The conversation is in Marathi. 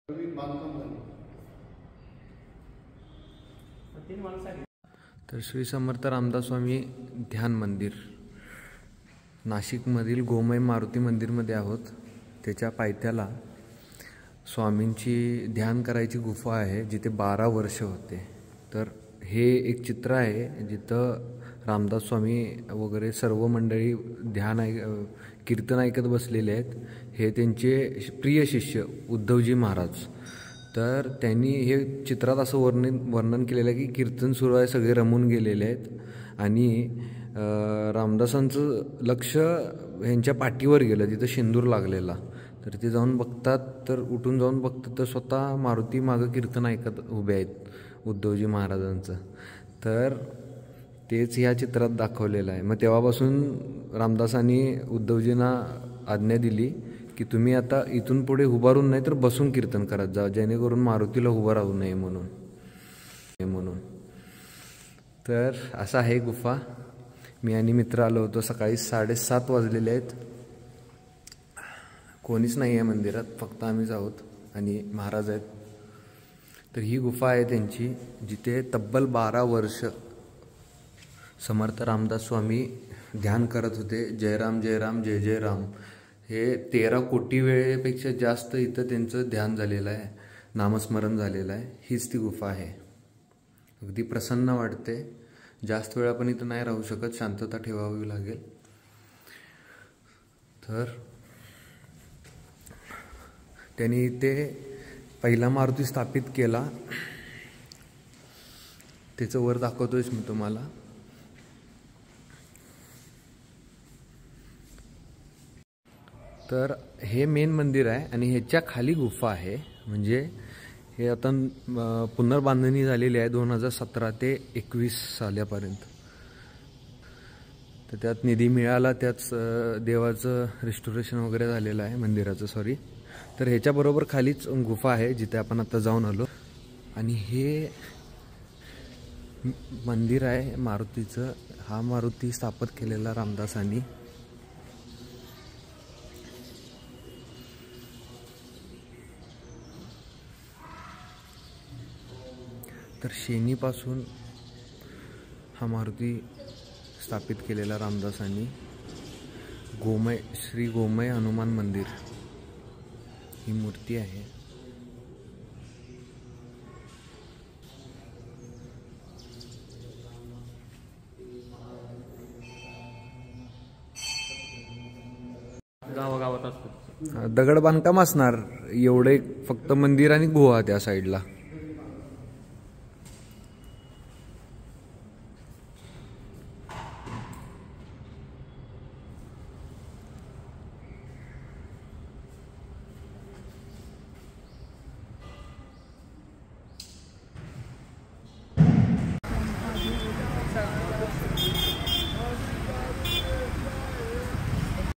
तर श्री समर्थ रामदास स्वामी ध्यान मंदिर नाशिकमधील गोमय मारुती मंदिरमध्ये आहोत। त्याच्या पायथ्याला स्वामींची ध्यान करायची गुफा आहे जिथे 12 वर्ष होते। तर हे एक चित्र आहे जिथं रामदास स्वामी वगैरे सर्व मंडळी कीर्तन ऐकत बसलेले आहेत। हे त्यांचे प्रिय शिष्य उद्धवजी महाराज। तर त्यांनी हे चित्रात असं वर्णन केलेलं आहे की कीर्तन सुरू आहे, सगळे रमून गेलेले आहेत आणि रामदासांचं लक्ष ह्यांच्या पाठीवर गेलं, तिथं शेंदूर लागलेला। तर ते जाऊन बघतात, तर उठून जाऊन बघतात तर स्वतः मारुती मागं कीर्तन ऐकत उभे आहेत उद्धवजी महाराजांचं। तर तेच ह्या चित्रात दाखवलेलं आहे। मग तेव्हापासून रामदासांनी उद्धवजींना आज्ञा दिली की तुम्ही आता इथून पुढे उभारून नाही तर बसून कीर्तन करत जा, जेणेकरून मारुतीला उभं राहू नये म्हणून। तर असा आहे गुफा। मी आणि मित्र आलो होतो, सकाळी 7:30 वाजलेले आहेत। कोणीच नाही आहे मंदिरात, फक्त आम्हीच आहोत आणि महाराज आहेत। तर ही गुफा आहे त्यांची, जिथे तब्बल 12 वर्ष समर्थ रामदास स्वामी ध्यान करत होते। जय राम जय राम जय जय राम हे 13 कोटी वेळेपेक्षा जास्त इथं त्यांचं ध्यान झालेलं आहे, नामस्मरण झालेलं आहे। हीच ती गुफा आहे। अगदी प्रसन्न वाटते। जास्त वेळ आपण इथं नाही राहू शकत, शांतता ठेवावी लागेल। तर त्यांनी इथे पहिला मारुती स्थापित केला, त्याचं वर दाखवतोयच मी तुम्हाला। तर हे मेन मंदिर आहे आणि ह्याच्या खाली गुफा आहे। म्हणजे हे आता पुनर्बांधणी झालेली आहे 2017 ते 21 सालापर्यंत। तर त्यात निधी मिळाला, त्याच देवाचं रिस्टोरेशन वगैरे झालेलं आहे, मंदिराचं सॉरी। तर ह्याच्याबरोबर खालीच गुफा आहे जिथे आपण आता जाऊन आलो। आणि हे मंदिर आहे मारुतीचं। हा मारुती स्थापित केलेला रामदासांनी। तर शेनीपासून हा मारुती स्थापित केलेला रामदासांनी। श्री गोमय हनुमान मंदिर ही मूर्ती आहे। गावागावात असतो, दगड बांधकाम असणार एवढे, फक्त मंदिर आणि गुहा त्या साईडला।